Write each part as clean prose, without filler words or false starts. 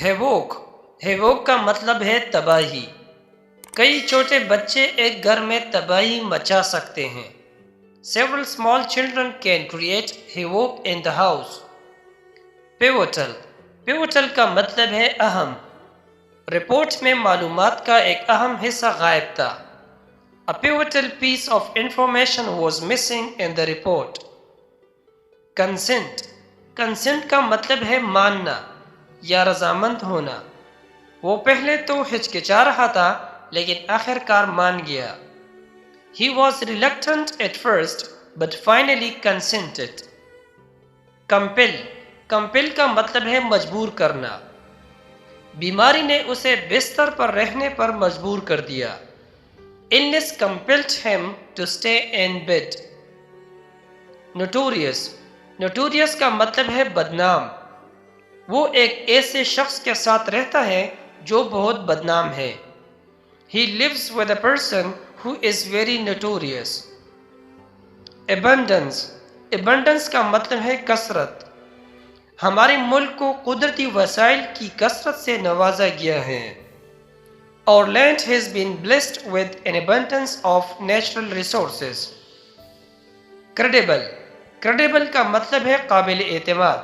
ہیووک ہیووک کا مطلب ہے تباہی۔ کئی چھوٹے بچے ایک گھر میں تباہی مچا سکتے ہیں۔ Several small children can create havoc in the house. Pivotal pivotal کا مطلب ہے اہم۔ رپورٹ میں معلومات کا ایک اہم حصہ غائب تھا۔ A pivotal piece of information was missing in the report. Consent کا مطلب ہے ماننا یا رضامند ہونا۔ وہ پہلے تو ہچکچا رہا تھا لیکن آخر کار مان گیا۔ He was reluctant at first but finally consented. Compel کا مطلب ہے مجبور کرنا۔ بیماری نے اسے بستر پر رہنے پر مجبور کر دیا۔ Illness compelled him to stay in bed. Notorious کا مطلب ہے بدنام۔ وہ ایک ایسے شخص کے ساتھ رہتا ہے جو بہت بدنام ہے۔ He lives with a person who is very notorious. Abundance کا مطلب ہے کثرت۔ ہمارے ملک کو قدرتی وسائل کی کثرت سے نوازا گیا ہے۔ Our land has been blessed with an abundance of natural resources. Credible کا مطلب ہے قابل اعتماد۔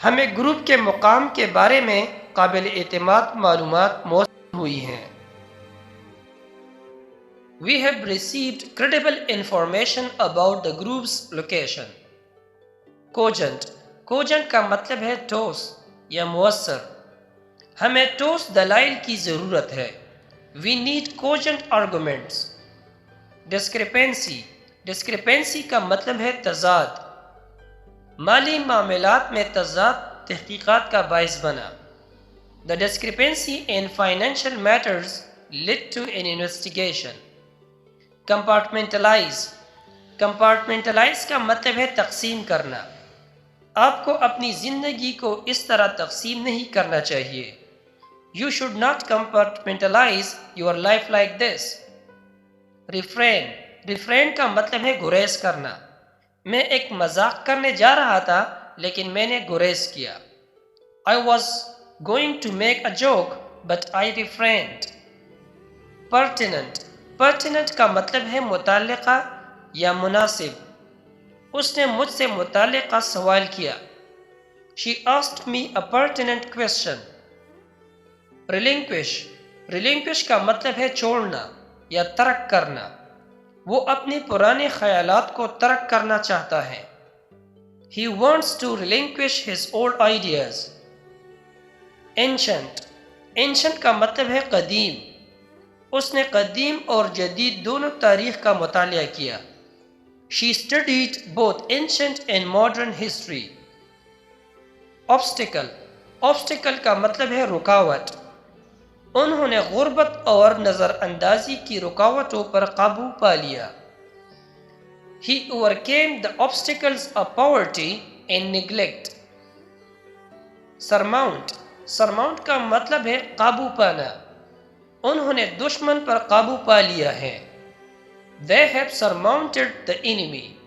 ہمیں گروپ کے مقام کے بارے میں قابل اعتماد معلومات موصول ہوئی ہیں۔ We have received credible information about the group's location. Cogent کا مطلب ہے ٹھوس یا مؤثر۔ ہمیں ٹھوس دلائل کی ضرورت ہے۔ We need cogent arguments. Discrepancy کا مطلب ہے تضاد۔ مالی معاملات میں تضاد تحقیقات کا باعث بنا۔ The discrepancy in financial matters led to an investigation. Compartmentalize کا مطلب ہے تقسیم کرنا۔ آپ کو اپنی زندگی کو اس طرح تقسیم نہیں کرنا چاہیے۔ You should not compartmentalize your life like this. Refrain کا مطلب ہے گریز کرنا۔ میں ایک مذاق کرنے جا رہا تھا لیکن میں نے گریز کیا۔ I was going to make a joke but I refrained. Pertinent کا مطلب ہے متعلقہ یا مناسب۔ اس نے مجھ سے متعلقہ سوال کیا۔ She asked me a pertinent question. Relinquish کا مطلب ہے چھوڑنا یا ترک کرنا۔ وہ اپنے پرانے خیالات کو ترک کرنا چاہتا ہے۔ He wants to relinquish his old ideas. Ancient کا مطلب ہے قدیم۔ اس نے قدیم اور جدید دونوں تاریخ کا مطالعہ کیا۔ She studied both ancient and modern history. Obstacle کا مطلب ہے رکاوٹ۔ انہوں نے غربت اور نظر اندازی کی رکاوٹوں پر قابو پا لیا۔ He overcame the obstacles of poverty and neglect. Surmount کا مطلب ہے قابو پانا۔ انہوں نے دشمن پر قابو پا لیا ہے۔ They have surmounted the enemy.